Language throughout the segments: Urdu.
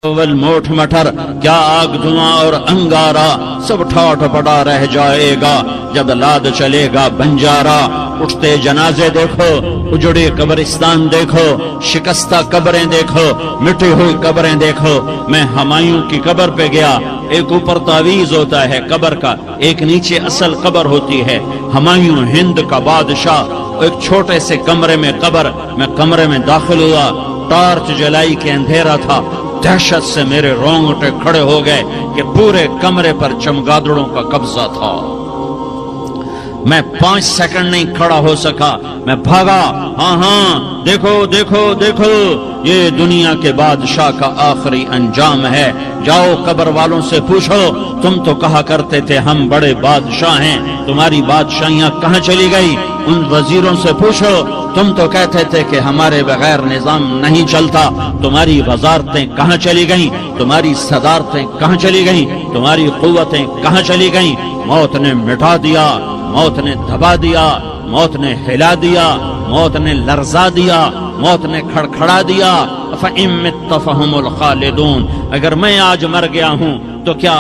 اول موٹ مٹر کیا آگ دھواں اور انگارا سب ٹھاٹ پڑا رہ جائے گا جب لاد چلے گا بنجارا۔ اٹھتے جنازے دیکھو، اجڑے قبرستان دیکھو، شکستہ قبریں دیکھو، مٹی ہوئی قبریں دیکھو۔ میں ہمایوں کی قبر پہ گیا، ایک اوپر تعویذ ہوتا ہے قبر کا، ایک نیچے اصل قبر ہوتی ہے۔ ہمایوں ہند کا بادشاہ، ایک چھوٹے سے کمرے میں قبر، میں کمرے میں داخل ہوا، ٹارچ جلائی کے اندھیرا تھا، دہشت سے میرے رونگٹے کھڑے ہو گئے کہ پورے کمرے پر چمگادڑوں کا قبضہ تھا۔ میں 5 سیکنڈ نہیں کھڑا ہو سکا، میں بھاگا۔ ہاں دیکھو دیکھو دیکھو، یہ دنیا کے بادشاہ کا آخری انجام ہے۔ جاؤ قبر والوں سے پوچھو، تم تو کہا کرتے تھے ہم بڑے بادشاہ ہیں، تمہاری بادشاہیاں کہاں چلی گئی؟ ان وزیروں سے پوچھو، تم تو کہتے تھے کہ ہمارے بغیر نظام نہیں چلتا، تمہاری وزارتیں کہاں چلی گئیں؟ تمہاری صدارتیں کہاں چلی گئیں؟ تمہاری قوتیں کہاں چلی گئیں؟ موت نے مٹا دیا، موت نے دبا دیا، موت نے ہلا دیا، موت نے لرزا دیا، موت نے کھڑکھڑا دیا۔ فَإِن مِتَّ فَهُمُ الْخَالِدُونَ، اگر میں آج مر گیا ہوں تو کیا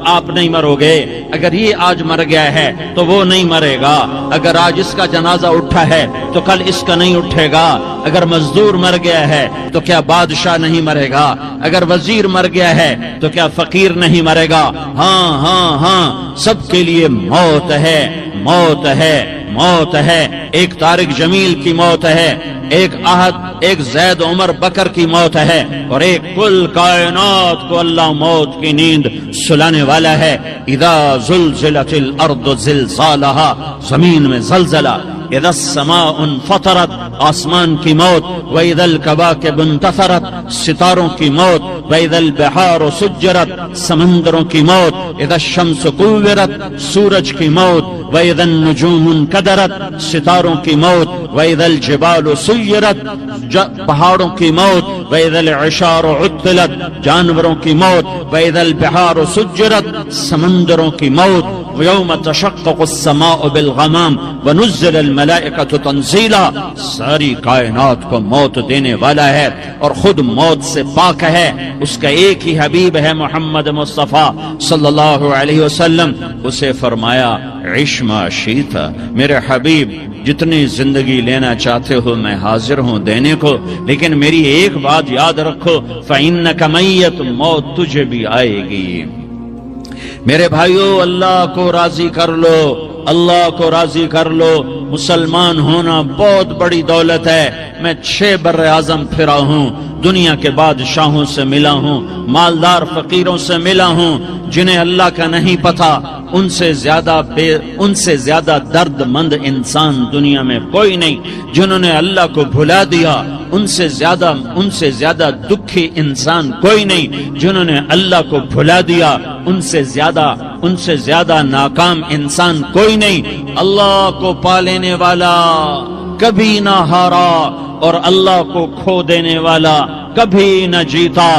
آپ نہیں مرو گے؟ اگر یہ آج مر گیا ہے تو وہ نہیں مرے گا۔ اگر آج اس کا جنازہ اٹھا ہے تو کل اس کا نہیں اٹھے گا۔ اگر مزدور مر گیا ہے تو کیا بادشاہ نہیں مرے گا؟ اگر وزیر مر گیا ہے تو کیا فقیر نہیں مرے گا؟ ہاں سب کے لیے موت ہے، موت ہے، موت ہے۔ ایک طارق جمیل کی موت ہے، ایک احد، ایک زید عمر بکر کی موت ہے، اور ایک کل کائنات کو اللہ موت کی نیند سلانے والا ہے۔ اذا زلزلت الارض زلزالها، زمین میں زلزلہ، اذا السماء انفطرت، آسمان کی موت، واذا الكواكب انتثرت، ستاروں کی موت، واذا البحار سجرت، سمندروں کی موت، اذا الشمس كورت، سورج کی موت، واذا النجوم انكدرت، ستاروں کی موت، واذا الجبال سيرت، پہاڑوں کی موت، واذا العشار عطلت، جانوروں کی موت، واذا البحار سجرت، سمندروں کی موت، ويوم تشقق السماء بالغمام ونزل الملائكة تنزيلا۔ ساری کائنات کو موت دینے والا ہے اور خود موت سے پاک ہے۔ اس کا ایک ہی حبیب ہے محمد مصطفیٰ صلی اللہ علیہ وسلم۔ اسے فرمایا عش ما شئت، میرے حبیب جتنی زندگی لینا چاہتے ہو میں حاضر ہوں دینے کو، لیکن میری ایک بات یاد رکھو، فإنک میت، موت تجھے بھی آئے گی۔ میرے بھائیو، اللہ کو راضی کر لو، اللہ کو راضی کر لو۔ مسلمان ہونا بہت بڑی دولت ہے۔ میں 6 بر اعظم پھرا ہوں، دنیا کے بادشاہوں سے ملا ہوں، مالدار فقیروں سے ملا ہوں، جنہیں اللہ کا نہیں پتا، ان سے زیادہ درد مند انسان دنیا میں کوئی نہیں۔ جنہوں نے اللہ کو بھلا دیا، ان سے زیادہ دکھی انسان کوئی نہیں۔ جنہوں نے اللہ کو بھلا دیا، ان سے زیادہ ناکام انسان کوئی نہیں۔ اللہ کو پا لینے والا کبھی نہ ہارا، اور اللہ کو کھو دینے والا کبھی نہ جیتا۔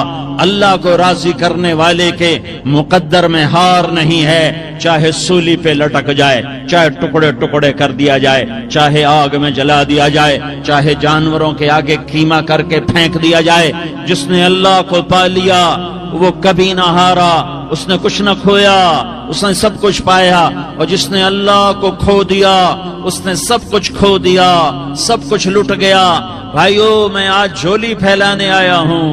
اللہ کو راضی کرنے والے کے مقدر میں ہار نہیں ہے، چاہے سولی پہ لٹک جائے، چاہے ٹکڑے ٹکڑے کر دیا جائے، چاہے آگ میں جلا دیا جائے، چاہے جانوروں کے آگے کیما کر کے پھینک دیا جائے۔ جس نے اللہ کو پا لیا وہ کبھی نہ ہارا، اس نے کچھ نہ کھویا، اس نے سب کچھ پایا۔ اور جس نے اللہ کو کھو دیا اس نے سب کچھ کھو دیا، سب کچھ لٹ گیا۔ بھائیو، میں آج جھولی پھیلانے آیا ہوں،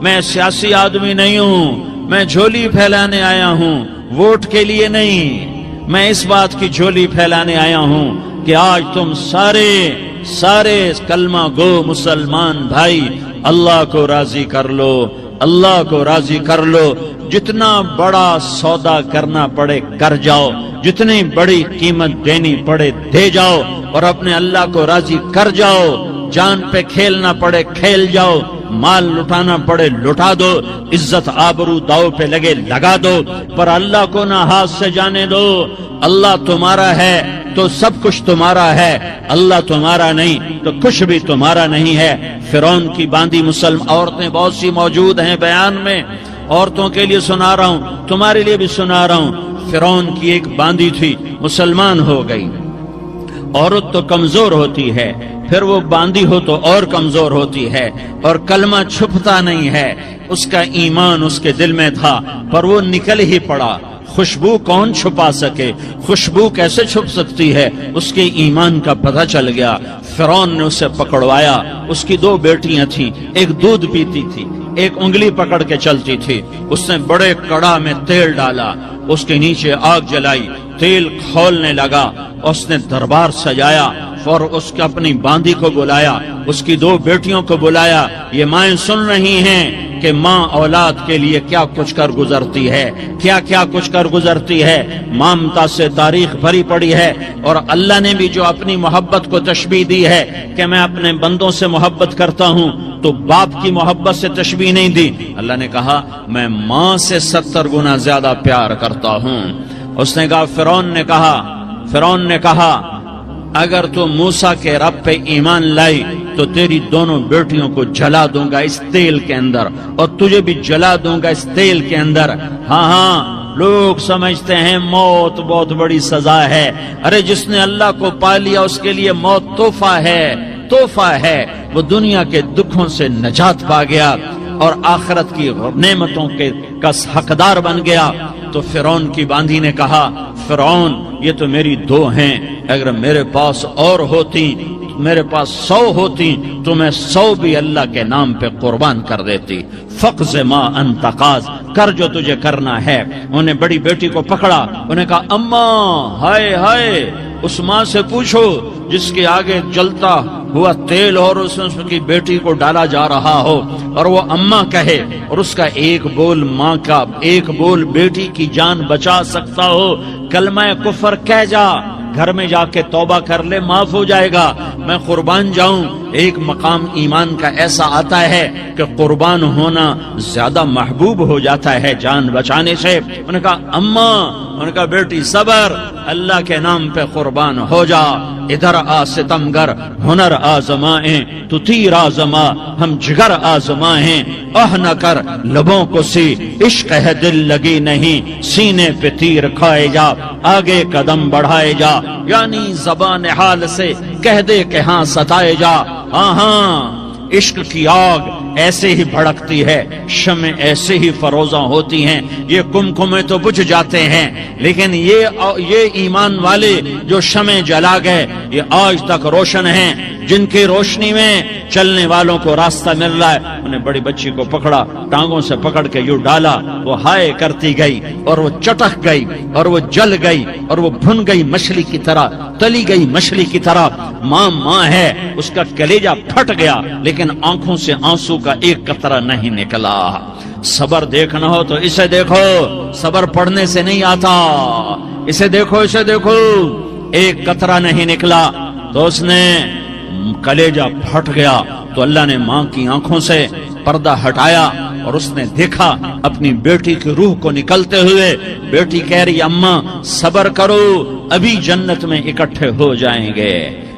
میں سیاسی آدمی نہیں ہوں، میں جھولی پھیلانے آیا ہوں، ووٹ کے لیے نہیں۔ میں اس بات کی جھولی پھیلانے آیا ہوں کہ آج تم سارے کلمہ گو مسلمان بھائی اللہ کو راضی کر لو، اللہ کو راضی کر لو۔ جتنا بڑا سودا کرنا پڑے کر جاؤ، جتنی بڑی قیمت دینی پڑے دے جاؤ، اور اپنے اللہ کو راضی کر جاؤ۔ جان پہ کھیلنا پڑے کھیل جاؤ، مال لٹانا پڑے لٹا دو، عزت آبرو داؤ پہ لگے لگا دو، پر اللہ کو نہ ہاتھ سے جانے دو۔ اللہ تمہارا ہے تو سب کچھ تمہارا ہے، اللہ تمہارا نہیں تو کچھ بھی تمہارا نہیں ہے۔ فرعون کی باندھی مسلم عورتیں بہت سی موجود ہیں بیان میں، عورتوں کے لیے سنا رہا ہوں، تمہارے لیے بھی سنا رہا ہوں۔ فرعون کی ایک باندھی تھی، مسلمان ہو گئی۔ عورت تو کمزور ہوتی ہے، پھر وہ باندھی ہو تو اور کمزور ہوتی ہے، اور کلمہ چھپتا نہیں ہے۔ اس کا ایمان اس کے دل میں تھا پر وہ نکل ہی پڑا۔ خوشبو کون چھپا سکے، خوشبو کیسے چھپ سکتی ہے؟ اس کے ایمان کا پتہ چل گیا۔ فرعون نے اسے پکڑوایا۔ اس کی 2 بیٹیاں تھیں، ایک دودھ پیتی تھی، ایک انگلی پکڑ کے چلتی تھی۔ اس نے بڑے کڑا میں تیل ڈالا، اس کے نیچے آگ جلائی، تیل کھولنے لگا، اس نے دربار سجایا اور اس کے اپنی باندی کو بلایا، اس کی 2 بیٹیوں کو بلایا۔ یہ مائیں سن رہی ہیں کہ ماں اولاد کے لیے کیا کچھ کر گزرتی ہے، کیا کچھ کر گزرتی ہے۔ مامتا سے تاریخ بھری پڑی ہے، اور اللہ نے بھی جو اپنی محبت کو تشبیہ دی ہے کہ میں اپنے بندوں سے محبت کرتا ہوں، تو باپ کی محبت سے تشبیہ نہیں دی۔ اللہ نے کہا میں ماں سے 70 گنا زیادہ پیار کرتا ہوں۔ اس نے کہا فرعون نے کہا اگر تو موسیٰ کے رب پہ ایمان لائی تو تیری دونوں بیٹیوں کو جلا دوں گا اس تیل کے اندر، اور تجھے بھی جلا دوں گا اس تیل کے اندر۔ ہاں لوگ سمجھتے ہیں موت بہت بڑی سزا ہے۔ ارے جس نے اللہ کو پا لیا اس کے لیے موت تحفہ ہے۔ وہ دنیا کے دکھوں سے نجات پا گیا اور آخرت کی نعمتوں کے کا حقدار بن گیا۔ تو فرعون کی باندھی نے کہا فرعون یہ تو میری 2 ہیں، اگر میرے پاس اور ہوتی، میرے پاس 100 ہوتی تو میں 100 بھی اللہ کے نام پہ قربان کر دیتی۔ فقض ما انت قاض، کر جو تجھے کرنا ہے۔ انہیں بڑی بیٹی کو پکڑا، انہیں کہا اماں ہائے اس ماں سے پوچھو جس کے آگے جلتا ہوا تیل اور اس کی بیٹی کو ڈالا جا رہا ہو، اور وہ اماں کہے، اور اس کا ایک بول ماں کا، ایک بول بیٹی کی جان بچا سکتا ہو، کلمہ کفر کہہ جا، گھر میں جا کے توبہ کر لے، معاف ہو جائے گا، میں قربان جاؤں۔ ایک مقام ایمان کا ایسا آتا ہے کہ قربان ہونا زیادہ محبوب ہو جاتا ہے جان بچانے سے۔ انہوں نے کہا اماں، انہوں نے کہا بیٹی صبر، اللہ کے نام پہ قربان ہو جا۔ ادھر آ ستمگر، ہنر آزمائیں تو تیر آزما، ہم جگر آزمائیں اہ نہ کر لبوں کو سی، عشق ہے دل لگی نہیں، سینے پہ تیر کھائے جا، آگے قدم بڑھائے جا، یعنی زبان حال سے کہہ دے کہ ہاں ستائے جا۔ ہاں عشق کی آگ ایسے ہی بھڑکتی ہے، شمع ایسے ہی فروزاں ہوتی ہیں، یہ کمکمے تو بجھ جاتے ہیں، لیکن یہ ایمان والے جو شمع جلا گئے یہ آج تک روشن ہیں، جن کی روشنی میں چلنے والوں کو راستہ مل رہا ہے۔ انہیں بڑی بچی کو پکڑا، ٹانگوں سے پکڑ کے یوں ڈالا، وہ ہائے کرتی گئی اور وہ چٹک گئی اور وہ جل گئی اور وہ بھن گئی مچھلی کی طرح، تلی گئی مچھلی کی طرح۔ ماں ہے، اس کا کلیجہ پھٹ گیا لیکن آنکھوں سے آنسو کا ایک قطرہ نہیں نکلا۔ صبر دیکھنا ہو تو اسے دیکھو، صبر پڑھنے سے نہیں آتا، اسے دیکھو ایک قطرہ نہیں نکلا تو اس نے کلیجہ پھٹ گیا۔ تو اللہ نے ماں کی آنکھوں سے پردہ ہٹایا اور اس نے دیکھا اپنی بیٹی کی روح کو نکلتے ہوئے۔ بیٹی کہہ رہی اماں صبر کرو، ابھی جنت میں اکٹھے ہو جائیں گے۔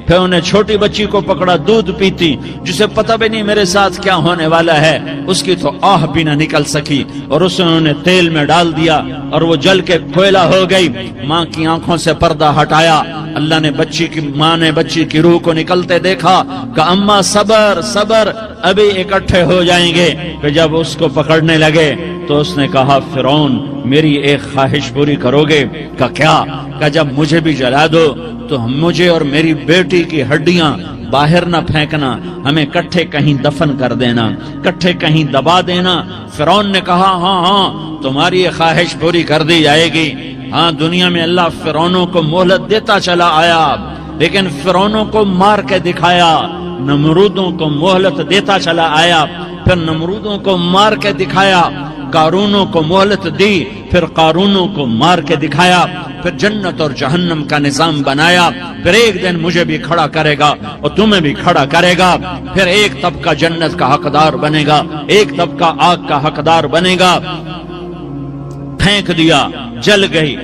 پھر انہیں چھوٹی بچی کو پکڑا، دودھ پیتی، جسے پتہ بھی نہیں میرے ساتھ کیا ہونے والا ہے، اس کی تو آہ بھی نہ نکل سکی، اور اسے انہوں نے تیل میں ڈال دیا اور وہ جل کے کوئلہ ہو گئی۔ ماں کی آنکھوں سے پردہ ہٹایا، اللہ نے ماں نے بچی کی روح کو نکلتے دیکھا کہ اماں صبر ابھی اکٹھے ہو جائیں گے۔ پھر جب اس کو پکڑنے لگے تو اس نے کہا فرعون میری ایک خواہش پوری کرو گے؟ کیا؟ کہ جب مجھے بھی جلا دو تو مجھے اور میری بیٹی کی ہڈیاں باہر نہ پھینکنا، ہمیں کٹھے کہیں دفن کر دینا، کٹھے کہیں دبا دینا۔ فرعون نے کہا ہاں تمہاری یہ خواہش پوری کر دی جائے گی۔ ہاں دنیا میں اللہ فرعونوں کو مہلت دیتا چلا آیا، لیکن فرعونوں کو مار کے دکھایا، نمرودوں کو مہلت دیتا چلا آیا، پھر نمرودوں کو مار کے دکھایا، قارونوں کو مہلت دی، پھر قارونوں کو مار کے دکھایا، پھر جنت اور جہنم کا نظام بنایا، پھر ایک دن مجھے بھی کھڑا کرے گا اور تمہیں بھی کھڑا کرے گا، پھر ایک طبقہ جنت کا حقدار بنے گا، ایک طبقہ آگ کا حقدار بنے گا۔ پھینک دیا، جل گئی،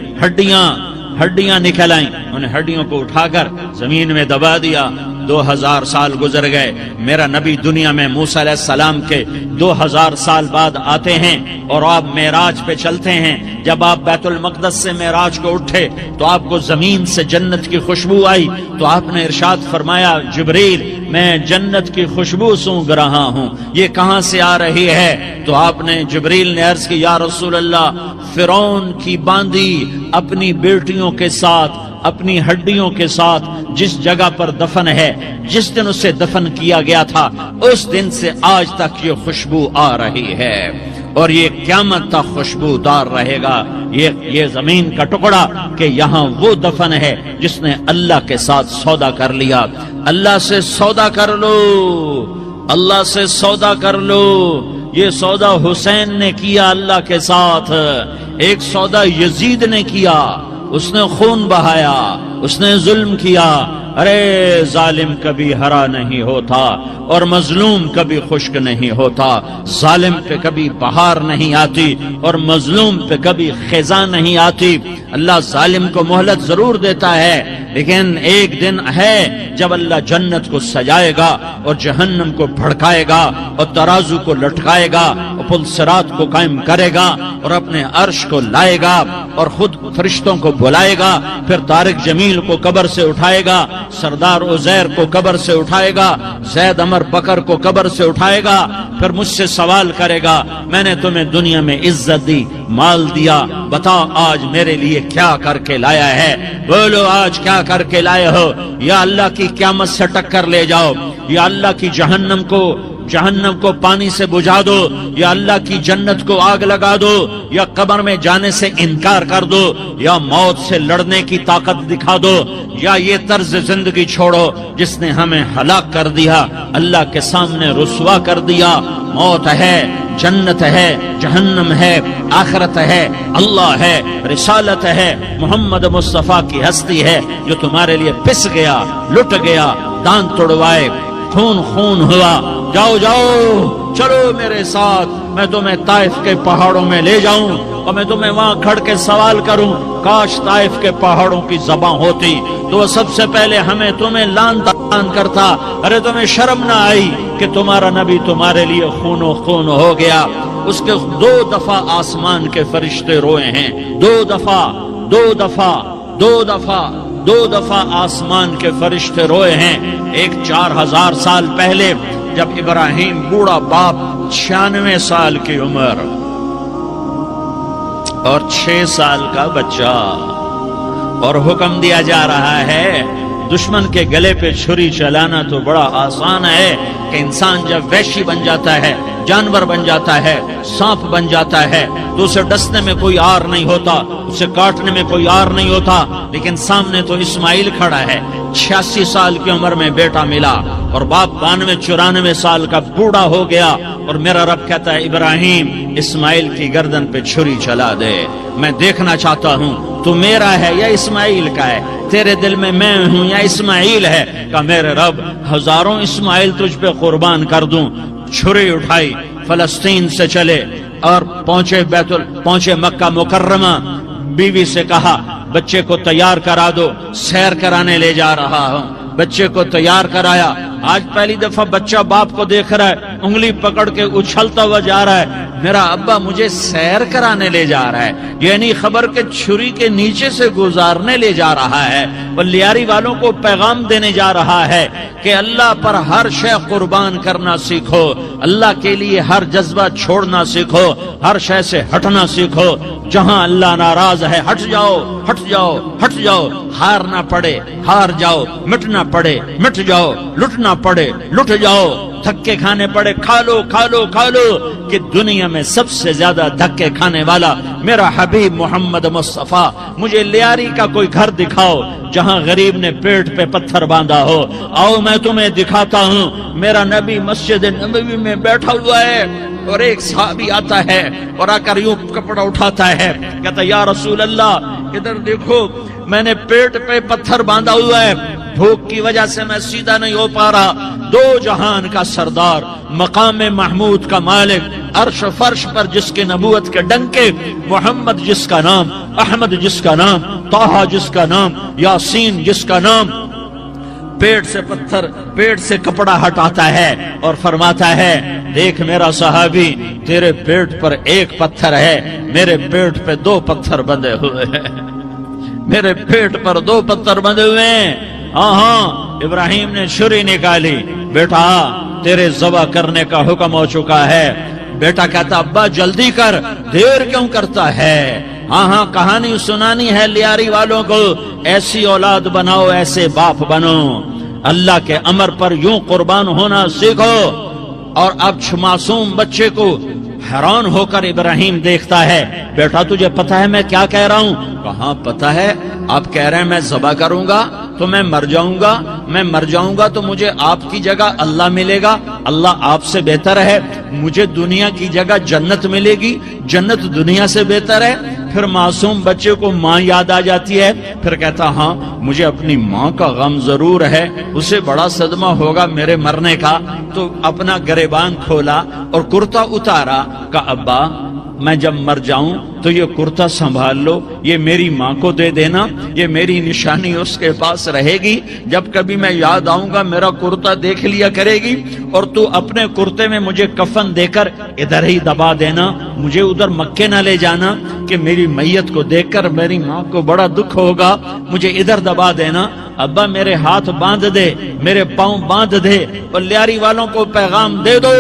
ہڈیاں نکل آئیں، انہیں ہڈیوں کو اٹھا کر زمین میں دبا دیا، 2000 سال گزر گئے، میرا نبی دنیا میں موسیٰ علیہ السلام کے 2000 سال بعد آتے ہیں اور آپ معراج پہ چلتے ہیں۔ جب آپ بیت المقدس سے معراج کو اٹھے تو آپ کو زمین سے جنت کی خوشبو آئی، تو آپ نے ارشاد فرمایا جبریل میں جنت کی خوشبو سونگ رہا ہوں، یہ کہاں سے آ رہی ہے؟ تو آپ نے جبریل نے عرض کی یا رسول اللہ، فرعون کی باندی اپنی بیٹیوں کے ساتھ، اپنی ہڈیوں کے ساتھ جس جگہ پر دفن ہے، جس دن اسے دفن کیا گیا تھا، اس دن سے آج تک یہ خوشبو آ رہی ہے اور یہ قیامت تک خوشبودار رہے گا۔ یہ زمین کا ٹکڑا کہ یہاں وہ دفن ہے جس نے اللہ کے ساتھ سودا کر لیا۔ اللہ سے سودا کر لو، اللہ سے سودا کر لو۔ یہ سودا حسین نے کیا اللہ کے ساتھ، ایک سودا یزید نے کیا، اس نے خون بہایا، اس نے ظلم کیا۔ ارے ظالم کبھی ہرا نہیں ہوتا اور مظلوم کبھی خشک نہیں ہوتا، ظالم پہ کبھی بہار نہیں آتی اور مظلوم پہ کبھی خزاں نہیں آتی۔ اللہ ظالم کو مہلت ضرور دیتا ہے، لیکن ایک دن ہے جب اللہ جنت کو سجائے گا اور جہنم کو بھڑکائے گا اور ترازو کو لٹکائے گا اور پل صراط کو قائم کرے گا اور اپنے عرش کو لائے گا اور خود فرشتوں کو بلائے گا، پھر طارق جمیل کو قبر سے اٹھائے گا، سردار عزیر کو قبر سے اٹھائے گا، زید عمر بکر کو قبر سے اٹھائے گا، پھر مجھ سے سوال کرے گا میں نے تمہیں دنیا میں عزت دی، مال دیا، بتاؤ آج میرے لیے کیا کر کے لایا ہے؟ بولو آج کیا کر کے لائے ہو؟ یا اللہ کی قیامت سے ٹکر لے جاؤ، یا اللہ کی جہنم کو پانی سے بجھا دو، یا اللہ کی جنت کو آگ لگا دو، یا قبر میں جانے سے انکار کر دو، یا موت سے لڑنے کی طاقت دکھا دو، یا یہ طرز زندگی چھوڑو جس نے ہمیں ہلاک کر دیا، اللہ کے سامنے رسوا کر دیا۔ موت ہے، جنت ہے، جہنم ہے، آخرت ہے، اللہ ہے، رسالت ہے، محمد مصطفیٰ کی ہستی ہے جو تمہارے لیے پس گیا، لٹ گیا، دانت توڑوائے، خون ہوا۔ جاؤ جاؤ چلو میرے ساتھ، میں تمہیں طائف کے پہاڑوں میں لے جاؤں اور میں تمہیں وہاں کھڑ کے سوال کروں، کاش طائف کے پہاڑوں کی زبان ہوتی تو وہ سب سے پہلے ہمیں تمہیں لان تان کرتا۔ ارے تمہیں شرم نہ آئی کہ تمہارا نبی تمہارے لیے خون و خون ہو گیا؟ اس کے 2 دفعہ آسمان کے فرشتے روئے ہیں، 2 دفعہ آسمان کے فرشتے روئے ہیں۔ ایک 4000 سال پہلے جب ابراہیم بوڑھا باپ، 96 سال کی عمر اور 6 سال کا بچہ، اور حکم دیا جا رہا ہے دشمن کے گلے پہ چھری چلانا تو بڑا آسان ہے کہ انسان جب وحشی بن جاتا ہے، جانور بن جاتا ہے، سانپ بن جاتا ہے تو اسے ڈسنے میں کوئی آر نہیں ہوتا، اسے کاٹنے میں کوئی آر نہیں ہوتا، لیکن سامنے تو اسماعیل کھڑا ہے، 86 سال کی عمر میں بیٹا ملا اور باپ 92-94 سال کا بوڑھا ہو گیا، اور میرا رب کہتا ہے ابراہیم اسماعیل کی گردن پہ چھری چلا دے، میں دیکھنا چاہتا ہوں تو میرا ہے یا اسماعیل کا ہے، تیرے دل میں میں ہوں یا اسماعیل ہے؟ کہ میرے رب ہزاروں اسماعیل تجھ پہ قربان کر دوں۔ چھری اٹھائی، فلسطین سے چلے اور پہنچے مکہ مکرمہ، بیوی سے کہا بچے کو تیار کرا دو، سیر کرانے لے جا رہا ہوں۔ بچے کو تیار کرایا، آج پہلی دفعہ بچہ باپ کو دیکھ رہا ہے، انگلی پکڑ کے اچھلتا ہوا جا رہا ہے، میرا ابا مجھے سیر کرانے لے جا رہا ہے، یعنی خبر کے چھری کے نیچے سے گزارنے لے جا رہا ہے، وہ لیاری والوں کو پیغام دینے جا رہا ہے کہ اللہ پر ہر شے قربان کرنا سیکھو، اللہ کے لیے ہر جذبہ چھوڑنا سیکھو، ہر شے سے ہٹنا سیکھو، جہاں اللہ ناراض ہے ہٹ جاؤ، ہٹ جاؤ، ہٹ جاؤ، ہارنا پڑے ہار جاؤ، مٹنا پڑے مٹ جاؤ، لٹنا پڑے لٹ جاؤ، دھکے کھانے پڑے کھا لو کھا لو کھا لو، کہ دنیا میں سب سے زیادہ دھکے کھانے والا میرا حبیب محمد مصطفیٰ۔ مجھے لیاری کا کوئی گھر دکھاؤ جہاں غریب نے پیٹ پہ پتھر باندھا ہو، آؤ میں تمہیں دکھاتا ہوں۔ میرا نبی مسجد نبوی میں بیٹھا ہوا ہے اور ایک صحابی آتا ہے اور آ کر یوں کپڑا اٹھاتا ہے، کہتا یا رسول اللہ ادھر دیکھو، میں نے پیٹ پہ پتھر باندھا ہوا ہے، بھوک کی وجہ سے میں سیدھا نہیں ہو پا رہا۔ 2 جہان کا سردار، مقام محمود کا مالک، عرش فرش پر جس کے نبوت کے ڈنکے، محمد جس کا نام، احمد جس کا نام، طٰہٰ جس کا نام، یاسین جس کا نام، پیٹ سے پتھر، پیٹ سے کپڑا ہٹاتا ہے اور فرماتا ہے دیکھ میرا صحابی، تیرے پیٹ پر ایک پتھر ہے، میرے پیٹ پہ 2 پتھر بندھے ہوئے ہیں، میرے پیٹ پر 2 پتھر بندھے ہوئے ہیں۔ ہاں ابراہیم نے چھری نکالی، بیٹا تیرے ذبح کرنے کا حکم ہو چکا ہے۔ بیٹا کہتا ابا جلدی کر، دیر کیوں کرتا ہے؟ ہاں کہانی سنانی ہے لیاری والوں کو، ایسی اولاد بناؤ، ایسے باپ بنو، اللہ کے امر پر یوں قربان ہونا سیکھو۔ اور اب معصوم بچے کو حیران ہو کر ابراہیم دیکھتا ہے، بیٹا تجھے پتا ہے میں کیا کہہ رہا ہوں؟ کہاں پتا ہے، آپ کہہ رہے ہیں میں ذبح کروں گا تو میں مر جاؤں گا، میں مر جاؤں گا تو مجھے آپ کی جگہ اللہ ملے گا، اللہ آپ سے بہتر ہے، مجھے دنیا کی جگہ جنت ملے گی، جنت دنیا سے بہتر ہے۔ پھر معصوم بچے کو ماں یاد آ جاتی ہے، پھر کہتا ہاں مجھے اپنی ماں کا غم ضرور ہے، اسے بڑا صدمہ ہوگا میرے مرنے کا۔ تو اپنا گریبان کھولا اور کرتا اتارا، کہا ابا میں جب مر جاؤں تو یہ کرتا سنبھال لو، یہ میری ماں کو دے دینا، یہ میری نشانی اس کے پاس رہے گی، جب کبھی میں یاد آؤں گا میرا کرتا دیکھ لیا کرے گی، اور تو اپنے کرتے میں مجھے کفن دے کر ادھر ہی دبا دینا، مجھے ادھر مکے نہ لے جانا کہ میری میت کو دیکھ کر میری ماں کو بڑا دکھ ہوگا، مجھے ادھر دبا دینا۔ ابا میرے ہاتھ باندھ دے، میرے پاؤں باندھ دے، اور لیاری والوں کو پیغام دے دو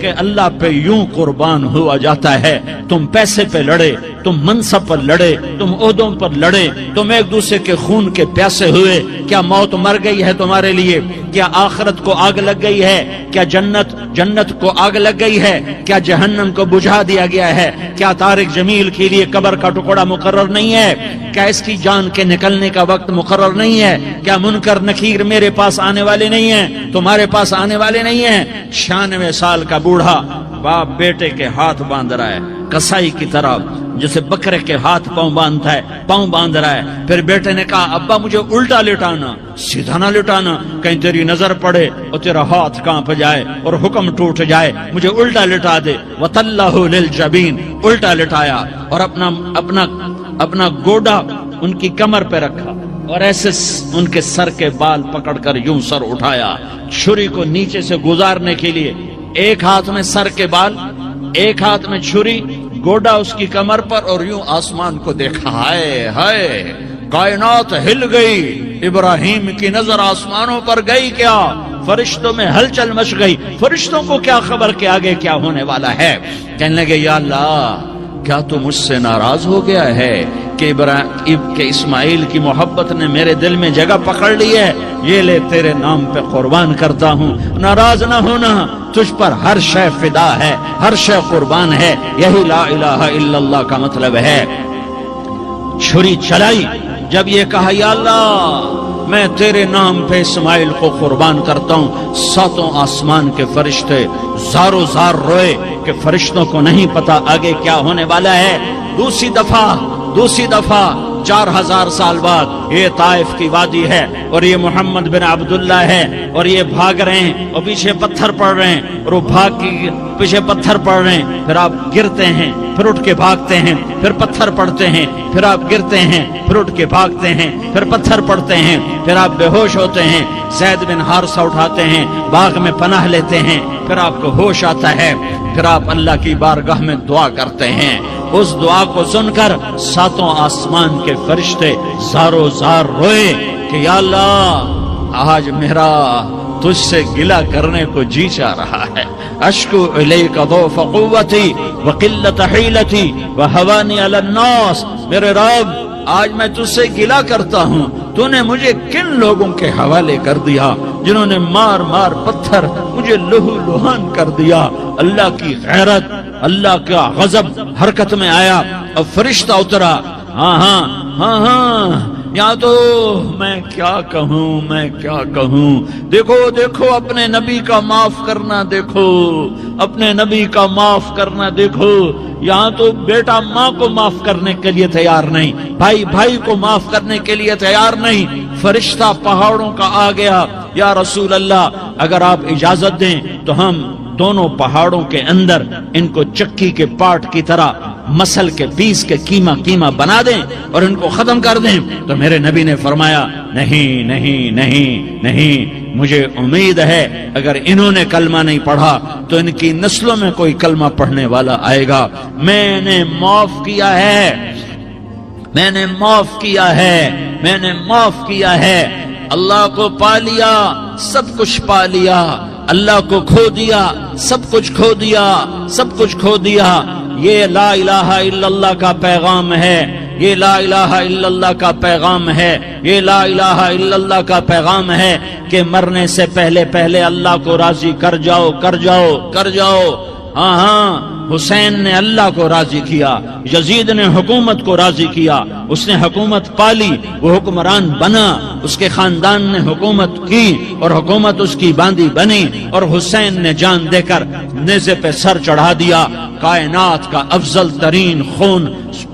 کہ اللہ پہ یوں قربان ہوا جاتا ہے۔ تم پیسے پہ لڑے، تم منصب پر لڑے، تم عہدوں پر لڑے، تم ایک دوسرے کے خون کے پیاسے ہوئے، کیا موت مر گئی ہے تمہارے لیے؟ کیا آخرت کو آگ لگ گئی ہے؟ کیا جنت کو آگ لگ گئی ہے؟ کیا جہنم کو بجھا دیا گیا ہے؟ کیا طارق جمیل کے لیے قبر کا ٹکڑا مقرر نہیں ہے؟ کیا اس کی جان کے نکلنے کا وقت مقرر نہیں ہے؟ کیا منکر نکیر میرے پاس آنے والے نہیں ہیں، تمہارے پاس آنے والے نہیں ہیں؟ 96 سال کا بوڑھا باپ بیٹے کے ہاتھ باندھ رہا ہے، کسائی کی طرح جیسے بکرے کے ہاتھ پاؤں باندھتا ہے، پاؤں باندھ رہا ہے۔ پھر بیٹے نے کہا ابا مجھے الٹا لٹانا، سیدھا نہ لٹانا، کہیں تیری نظر پڑے اور تیرا ہاتھ کانپ جائے اور حکم ٹوٹ جائے، مجھے الٹا لٹا دے۔ وَتَلَّهُ لِلْجَبِينِ، الٹا لٹایا اور اپنا گوڈا ان کی کمر پہ رکھا اور ایسے ان کے سر کے بال پکڑ کر یوں سر اٹھایا، چھری کو نیچے سے گزارنے کے لیے، ایک ہاتھ میں سر کے بال، ایک ہاتھ میں چھری، گوڈا اس کی کمر پر، اور یوں آسمان کو دیکھا۔ ہائے ہائے کائنات ہل گئی، ابراہیم کی نظر آسمانوں پر گئی، کیا فرشتوں میں ہلچل مچ گئی، فرشتوں کو کیا خبر کہ آگے کیا ہونے والا ہے؟ کہنے لگے یا اللہ کیا تو مجھ سے ناراض ہو گیا ہے کہ اسماعیل کی محبت نے میرے دل میں جگہ پکڑ لی ہے؟ یہ لے تیرے نام پہ قربان کرتا ہوں، ناراض نہ ہونا، تجھ پر ہر شے فدا ہے، ہر شے قربان ہے، یہی لا الہ الا اللہ کا مطلب ہے۔ چھری چلائی، جب یہ کہا یا اللہ میں تیرے نام پہ اسماعیل کو قربان کرتا ہوں، 7 آسمان کے فرشتے زارو زار روئے کہ فرشتوں کو نہیں پتا آگے کیا ہونے والا ہے۔ دوسری دفعہ 4000 سال بعد یہ طائف کی وادی ہے اور یہ محمد بن عبداللہ ہے اور یہ بھاگ رہے ہیں اور پیچھے پتھر پڑ رہے ہیں اور وہ بھاگ کے پیچھے پتھر پڑ رہے ہیں، پھر آپ گرتے ہیں، پھر اٹھ کے بھاگتے ہیں، پھر پتھر پڑتے ہیں، پھر آپ گرتے ہیں، پھر اٹھ کے بھاگتے ہیں، پھر پتھر پڑتے ہیں، پھر آپ بے ہوش ہوتے ہیں، زید بن حارثہ اٹھاتے ہیں، باغ میں پناہ لیتے ہیں، پھر آپ کو ہوش آتا ہے، پھر آپ اللہ کی بارگاہ میں دعا کرتے ہیں۔ اس دعا کو سن کر 7 آسمان کے فرشتے زارو زار روئے کہ یا اللہ آج میرا تجھ سے گلہ کرنے کو جی چاہ رہا ہے، اشکو الیک ضعف قوتی وقلت حیلتی وہوانی علی الناس، میرے رب آج میں تجھ سے گلہ کرتا ہوں، تو نے مجھے کن لوگوں کے حوالے کر دیا جنہوں نے مار مار پتھر مجھے لہو لہان کر دیا۔ اللہ کی غیرت، اللہ کا غضب حرکت میں آیا اور فرشتہ اترا۔ ہاں یا تو میں کیا کہوں، دیکھو اپنے نبی کا معاف کرنا، اپنے نبی کا معاف کرنا دیکھو۔ یہاں تو بیٹا ماں کو معاف کرنے کے لیے تیار نہیں، بھائی کو معاف کرنے کے لیے تیار نہیں، فرشتہ پہاڑوں کا آ گیا، یا رسول اللہ اگر آپ اجازت دیں تو ہم دونوں پہاڑوں کے اندر ان کو چکی کے پاٹ کی طرح مسل کے پیس کے کیما بنا دیں اور ان کو ختم کر دیں، تو میرے نبی نے فرمایا نہیں نہیں نہیں نہیں، مجھے امید ہے اگر انہوں نے کلمہ نہیں پڑھا تو ان کی نسلوں میں کوئی کلمہ پڑھنے والا آئے گا۔ میں نے معاف کیا ہے، میں نے معاف کیا ہے، میں نے معاف کیا ہے۔ اللہ کو پا لیا، سب کچھ پا لیا، اللہ کو کھو دیا، سب کچھ کھو دیا، سب کچھ کھو دیا۔ یہ لا الہ الا اللہ کا پیغام ہے، یہ لا الہ الا اللہ کا پیغام ہے، یہ لا الہ الا اللہ کا پیغام ہے کہ مرنے سے پہلے پہلے اللہ کو راضی کر جاؤ، کر جاؤ، کر جاؤ۔ ہاں حسین نے اللہ کو راضی کیا، یزید نے حکومت کو راضی کیا، اس نے حکومت پالی، وہ حکمران بنا، اس کے خاندان نے حکومت کی اور حکومت اس کی باندھی بنی، اور حسین نے جان دے کر نیزے پہ سر چڑھا دیا۔ کائنات کا افضل ترین خون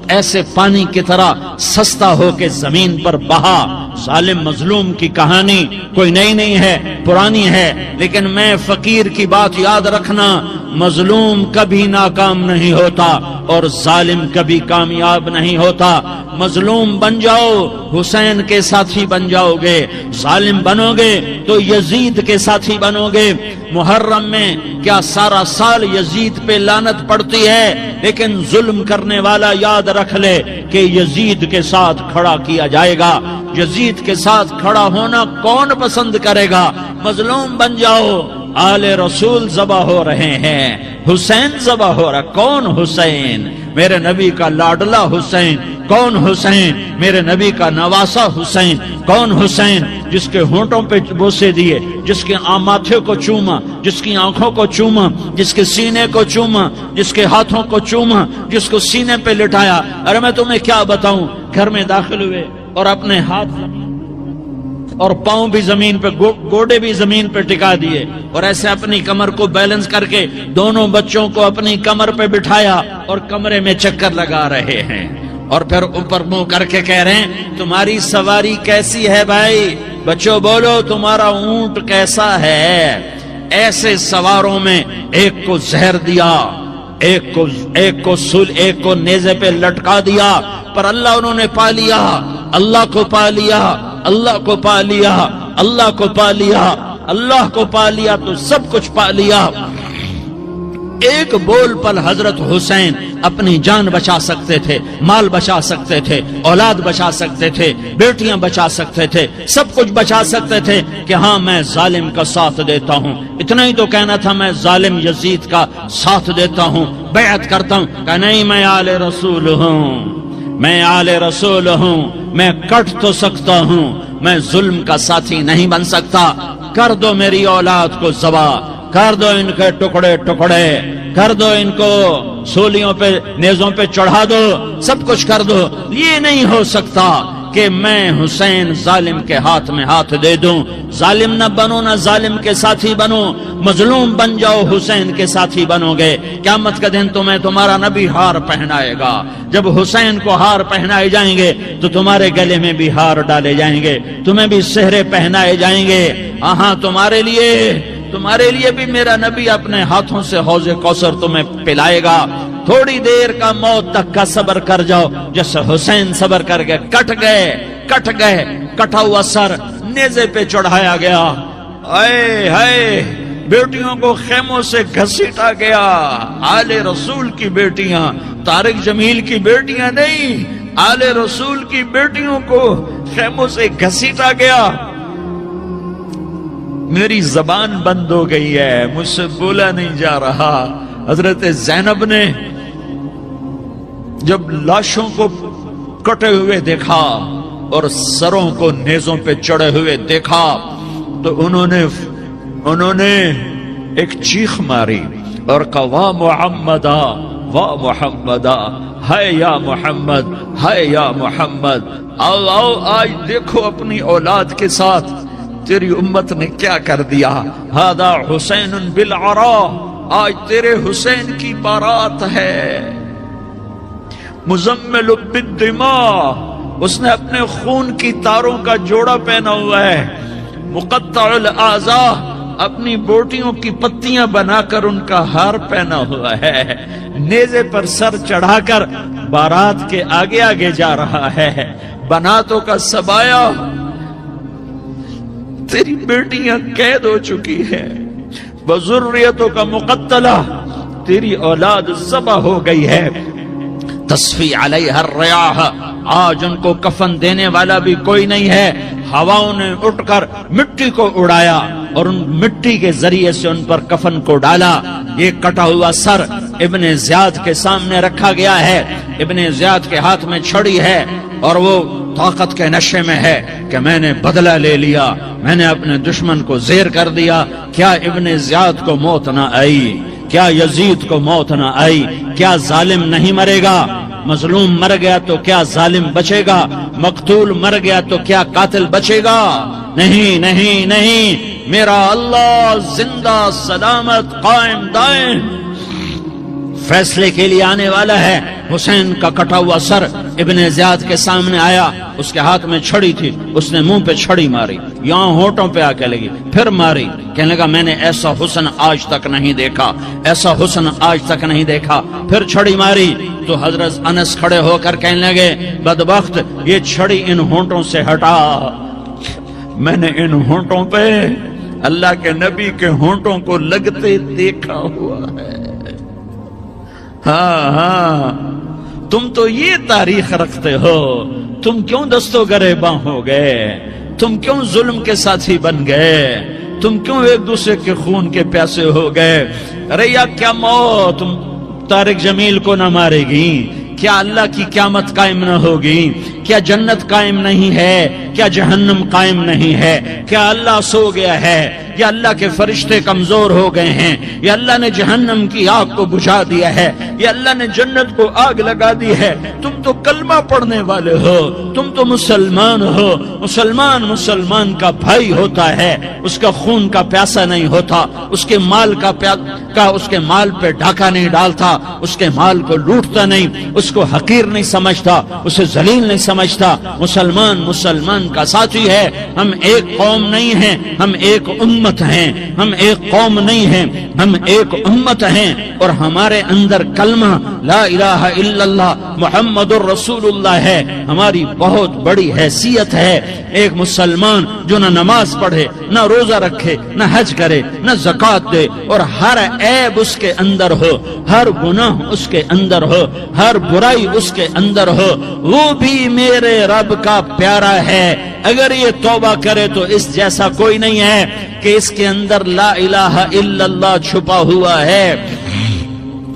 ایسے پانی کی طرح سستا ہو کے زمین پر بہا۔ ظالم مظلوم کی کہانی کوئی نئی نہیں ہے، پرانی ہے، لیکن میں فقیر کی بات یاد رکھنا، مظلوم کبھی ناکام نہیں ہوتا اور ظالم کبھی کامیاب نہیں ہوتا۔ مظلوم بن جاؤ حسین کے ساتھی بن جاؤ گے، ظالم بنو گے تو یزید کے ساتھی بنو گے۔ محرم میں کیا سارا سال یزید پہ لعنت پڑتی ہے، لیکن ظلم کرنے والا یاد رکھ لے کہ یزید کے ساتھ کھڑا کیا جائے گا۔ یزید کے ساتھ کھڑا ہونا کون پسند کرے گا؟ مظلوم بن جاؤ۔ آل رسول ذبح ہو رہے ہیں، حسین ذبح ہو رہا، کون حسین؟ میرے نبی کا لاڈلا حسین۔ کون حسین؟ میرے نبی کا نواسا حسین۔ کون حسین؟ جس کے ہونٹوں پہ بوسے دیے، جس کے ماتھے کو چوما، جس کی آنکھوں کو چوما، جس کے سینے کو چوما، جس کے ہاتھوں کو چوما، جس کو سینے پہ لٹایا۔ ارے میں تمہیں کیا بتاؤں، گھر میں داخل ہوئے اور اپنے ہاتھ اور پاؤں بھی زمین پہ، گوڑے بھی زمین پہ ٹکا دیے، اور ایسے اپنی کمر کو بیلنس کر کے دونوں بچوں کو اپنی کمر پہ بٹھایا اور کمرے میں چکر لگا رہے ہیں، اور پھر اوپر منہ کر کے کہہ رہے ہیں تمہاری سواری کیسی ہے بھائی؟ بچوں بولو تمہارا اونٹ کیسا ہے؟ ایسے سواروں میں ایک کو زہر دیا، ایک کو نیزے پہ لٹکا دیا، پر اللہ انہوں نے پا لیا، اللہ کو پا لیا، اللہ کو پا لیا، اللہ کو پا لیا، اللہ کو پا لیا تو سب کچھ پا لیا۔ ایک بول پر حضرت حسین اپنی جان بچا سکتے تھے، مال بچا سکتے تھے، اولاد بچا سکتے تھے، بیٹیاں بچا سکتے تھے، سب کچھ بچا سکتے تھے کہ ہاں میں ظالم کا ساتھ دیتا ہوں۔ اتنا ہی تو کہنا تھا میں ظالم یزید کا ساتھ دیتا ہوں، بیعت کرتا ہوں، کہ نہیں میں آل رسول ہوں، میں آل رسول ہوں، میں کٹ تو سکتا ہوں، میں ظلم کا ساتھی نہیں بن سکتا۔ کر دو میری اولاد کو ذبح، کر دو ان کے ٹکڑے ٹکڑے، کر دو ان کو سولیوں پہ نیزوں پہ چڑھا دو، سب کچھ کر دو۔ یہ نہیں ہو سکتا کہ میں حسین ظالم کے ہاتھ میں ہاتھ دے دوں۔ ظالم نہ بنو، نہ ظالم کے ساتھی بنو، مظلوم بن جاؤ، حسین کے ساتھی بنو گے۔ قیامت کا دن تمہیں تمہارا نبی ہار پہنائے گا۔ جب حسین کو ہار پہنائے جائیں گے تو تمہارے گلے میں بھی ہار ڈالے جائیں گے، تمہیں بھی سہرے پہنائے جائیں گے۔ ہاں تمہارے لیے بھی میرا نبی اپنے ہاتھوں سے حوض کوثر تمہیں پلائے گا۔ تھوڑی دیر کا موت تک کا صبر کر جاؤ، جیسے حسین صبر کر گئے، کٹ گئے، کٹا ہوا سر نیزے پہ چڑھایا گیا۔ اے ہائے، بیٹیوں کو خیموں سے گھسیٹا گیا۔ آل رسول کی بیٹیاں، طارق جمیل کی بیٹیاں نہیں، آل رسول کی بیٹیوں کو خیموں سے گھسیٹا گیا۔ میری زبان بند ہو گئی ہے، مجھ سے بولا نہیں جا رہا۔ حضرت زینب نے جب لاشوں کو کٹے ہوئے دیکھا اور سروں کو نیزوں پہ چڑھے ہوئے دیکھا تو انہوں نے ایک چیخ ماری اور کہا واہ محمدہ، واہ محمدہ، ہے یا محمد، ہے یا محمد۔ آؤ آج دیکھو اپنی اولاد کے ساتھ تیری امت نے کیا کر دیا۔ ہذا حسین بالعرا، آج تیرے حسین کی بارات ہے۔ مزمل بالدماء، اس نے اپنے خون کی تاروں کا جوڑا پہنا ہوا ہے۔ مقطع الاعضاء، اپنی بوٹیوں کی پتیاں بنا کر ان کا ہار پہنا ہوا ہے، نیزے پر سر چڑھا کر بارات کے آگے آگے جا رہا ہے۔ بناتوں کا سبایا، تیری بیٹیاں قید ہو چکی ہے، بذریتوں کا مقتلہ، تیری اولاد ذبح ہو گئی ہے۔ تصفی علیہ الریاح، آج ان کو کفن دینے والا بھی کوئی نہیں ہے۔ ہواؤں نے اٹھ کر مٹی کو اڑایا اور ان مٹی کے ذریعے سے ان پر کفن کو ڈالا۔ یہ کٹا ہوا سر ابن زیاد کے سامنے رکھا گیا ہے، ابن زیاد کے ہاتھ میں چھڑی ہے اور وہ طاقت کے نشے میں ہے کہ میں نے بدلہ لے لیا، میں نے اپنے دشمن کو زیر کر دیا۔ کیا ابن زیاد کو موت نہ آئی؟ کیا یزید کو موت نہ آئی؟ کیا ظالم نہیں مرے گا؟ مظلوم مر گیا تو کیا ظالم بچے گا؟ مقتول مر گیا تو کیا قاتل بچے گا؟ نہیں نہیں نہیں، میرا اللہ زندہ سلامت قائم دائم فیصلے کے لیے آنے والا ہے۔ حسین کا کٹا ہوا سر ابن زیاد کے سامنے آیا، اس کے ہاتھ میں چھڑی تھی، اس نے منہ پہ چھڑی ماری، یہاں ہونٹوں پہ آ کے لگی، پھر ماری، کہنے لگا میں نے ایسا حسن آج تک نہیں دیکھا، ایسا حسن آج تک نہیں دیکھا، پھر چھڑی ماری تو حضرت انس کھڑے ہو کر کہنے لگے بدبخت، یہ چھڑی ان ہونٹوں سے ہٹا، میں نے ان ہونٹوں پہ اللہ کے نبی کے ہونٹوں کو لگتے دیکھا ہوا ہے۔ ہاں ہاں، تم تو یہ تاریخ رکھتے ہو، تم کیوں دستوں گریباں ہو گئے؟ تم کیوں ظلم کے ساتھی بن گئے؟ تم کیوں ایک دوسرے کے خون کے پیاسے ہو گئے؟ ارے یا کیا موت طارق جمیل کو نہ مارے گی؟ کیا اللہ کی قیامت قائم نہ ہوگی؟ کیا جنت قائم نہیں ہے؟ کیا جہنم قائم نہیں ہے؟ کیا اللہ سو گیا ہے؟ یا اللہ کے فرشتے کمزور ہو گئے ہیں؟ یا اللہ نے جہنم کی آگ کو بجھا دیا ہے؟ یا اللہ نے جنت کو آگ لگا دی ہے؟ تم تو کلمہ پڑھنے والے ہو، تم تو مسلمان ہو۔ مسلمان کا بھائی ہوتا ہے، اس کا خون کا پیاسا نہیں ہوتا، اس کے مال اس کے مال پہ ڈاکہ نہیں ڈالتا، اس کے مال کو لوٹتا نہیں، اس کو حقیر نہیں سمجھتا، اسے ذلیل نہیں سمجھتا۔ مسلمان کا ساتھی ہے۔ ہم ایک قوم نہیں ہیں، ہم ایک امت ہیں، ہم ایک قوم نہیں ہیں، ہم ایک امت ہیں، اور ہمارے اندر کلمہ لا الہ الا اللہ محمد الرسول اللہ ہے، ہماری بہت بڑی حیثیت ہے۔ ایک مسلمان جو نہ نماز پڑھے، نہ روزہ رکھے، نہ حج کرے، نہ زکوٰۃ دے، اور ہر عیب اس کے اندر ہو، ہر گناہ اس کے اندر ہو، ہر برائی اس کے اندر ہو، وہ بھی میرے رب کا پیارا ہے۔ اگر یہ توبہ کرے تو اس جیسا کوئی نہیں ہے کہ اس کے اندر لا الہ الا اللہ چھپا ہوا ہے۔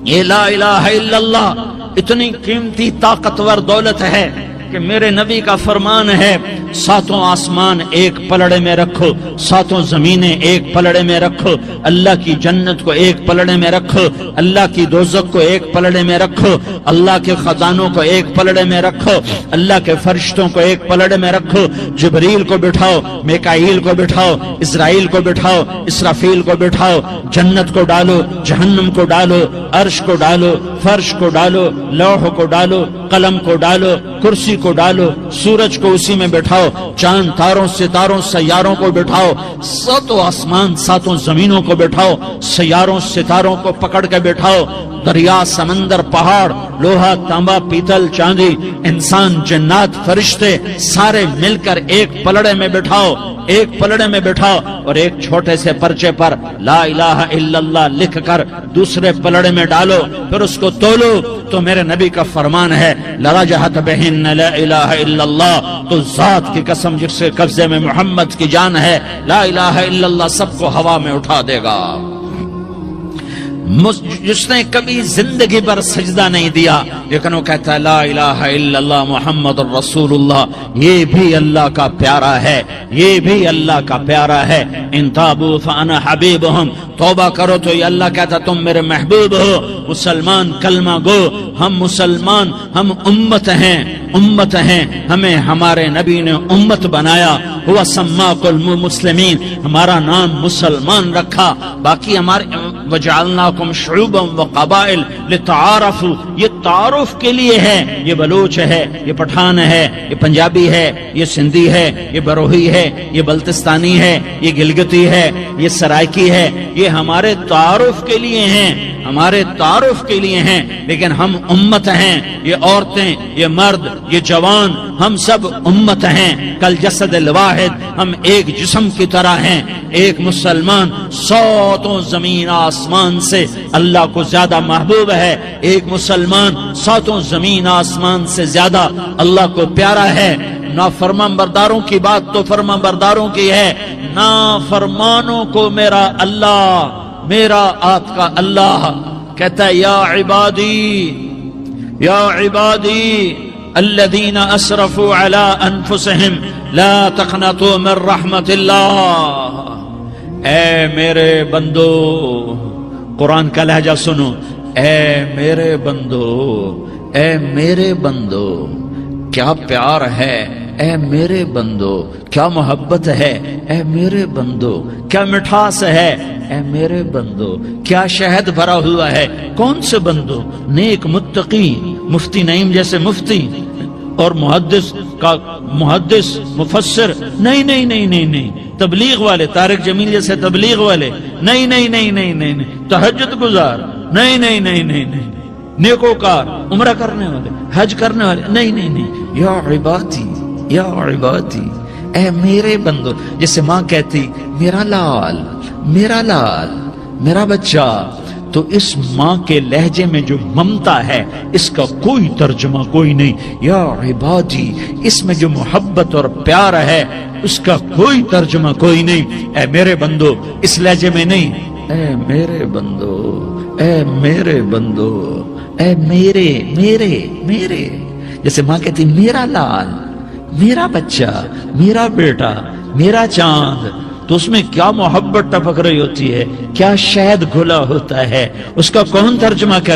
یہ لا الہ الا اللہ اتنی قیمتی طاقتور دولت ہے کہ میرے نبی کا فرمان ہے، ساتوں آسمان ایک پلڑے میں رکھو، ساتوں زمینیں ایک پلڑے میں رکھو، اللہ کی جنت کو ایک پلڑے میں رکھو، اللہ کی دوزخ کو ایک پلڑے میں رکھو، اللہ کے خزانوں کو ایک پلڑے میں رکھو، اللہ کے فرشتوں کو ایک پلڑے میں رکھو، جبریل کو بٹھاؤ، میکائیل کو بٹھاؤ، اسرائیل کو بٹھاؤ، اسرافیل کو بٹھاؤ، جنت کو ڈالو، جہنم کو ڈالو، عرش کو ڈالو، فرش کو ڈالو، لوح کو ڈالو، قلم کو ڈالو، کرسی کو ڈالو، سورج کو اسی میں بٹھاؤ، چاند تاروں ستاروں سیاروں کو بٹھاؤ، ساتوں آسمان ساتوں زمینوں کو بٹھاؤ، سیاروں ستاروں کو پکڑ کے بٹھاؤ، دریا سمندر پہاڑ لوہا تانبا پیتل چاندی انسان جنات فرشتے سارے مل کر ایک پلڑے میں بٹھاؤ، ایک پلڑے میں بٹھاؤ، اور ایک چھوٹے سے پرچے پر لا الہ الا اللہ لکھ کر دوسرے پلڑے میں ڈالو، پھر اس کو تولو تو میرے نبی کا فرمان ہے لرجحت بہن لا الہ الا اللہ، تو ذات کی قسم جس کے قبضے میں محمد کی جان ہے، لا الہ الا اللہ سب کو ہوا میں اٹھا دے گا۔ جس نے کبھی زندگی پر سجدہ نہیں دیا لیکن وہ کہتا ہے لا الہ الا اللہ محمد الرسول اللہ، یہ بھی اللہ کا پیارا ہے، یہ بھی اللہ کا پیارا ہے۔ ان تابوا فانا حبیبہم، توبہ کرو تو یہ اللہ کہتا تم میرے محبوب ہو۔ مسلمان کلمہ گو، ہم مسلمان، ہم امت ہیں، امت ہیں، ہمیں ہمارے نبی نے امت بنایا، ہوا سماکم المسلمین، ہمارا نام مسلمان رکھا، باقی ہمارے وجعلناکم شعوبا وقبائل لتعارفوا، یہ تعارف کے لیے ہے. یہ بلوچ ہے، یہ پٹھان ہے، یہ پنجابی ہے، یہ سندھی ہے، یہ بروہی ہے، یہ بلتستانی ہے، یہ گلگتی ہے، یہ سرائکی ہے. یہ ہمارے تعارف کے لیے ہیں، ہمارے تعارف کے لیے ہیں. لیکن ہم امت ہیں، یہ عورتیں، یہ مرد، یہ جوان، ہم سب امت ہیں. کل جسد الواحد، ہم ایک جسم کی طرح ہیں. ایک مسلمان ساتوں زمین آسمان سے اللہ کو زیادہ محبوب ہے. ایک مسلمان ساتوں زمین آسمان سے زیادہ اللہ کو پیارا ہے. نافرمان برداروں کی بات تو فرمان برداروں کی ہے، نافرمانوں کو میرا اللہ، میرا آپ کا اللہ کہتا ہے یا عبادی الذین اسرفوا علی انفسہم لا تقنطوا من رحمت اللہ. اے میرے بندو، قرآن کا لہجہ سنو، اے میرے بندو، اے میرے بندو، کیا پیار ہے، اے میرے بندو، کیا محبت ہے، اے میرے بندو، کیا مٹھاس ہے، اے میرے بندو، کیا شہد بھرا ہوا ہے. کون سے بندو؟ نیک متقی، مفتی نعیم جیسے مفتی اور محدث مفسر، نہیں نہیں نہیں نہیں نہیں. تبلیغ والے، طارق جمیل جیسے تبلیغ والے، نہیں نہیں نہیں نہیں نہیں. تہجد گزار، نہیں نہیں نہیں نہیں نہیں. نیکوکار، عمرہ کرنے والے، حج کرنے والے، نہیں نہیں نہیں. یا عبادی، یا عبادی، اے میرے بندو. جیسے ماں کہتی میرا لال، میرا لال، میرا بچہ، تو اس ماں کے لہجے میں جو ممتا ہے اس کا کوئی ترجمہ کوئی نہیں. یا عبادی، اس میں جو محبت اور پیار ہے اس کا کوئی ترجمہ کوئی نہیں. اے میرے بندو، اس لہجے میں نہیں. اے میرے بندو، اے میرے بندو، اے میرے میرے میرے. جیسے ماں کہتی میرا لال، میرا بچہ، میرا بیٹا، میرا چاند، تو اس میں کیا محبت ٹپک رہی ہوتی ہے، کیا شہد گھلا ہوتا ہے، اس کا کون ترجمہ کر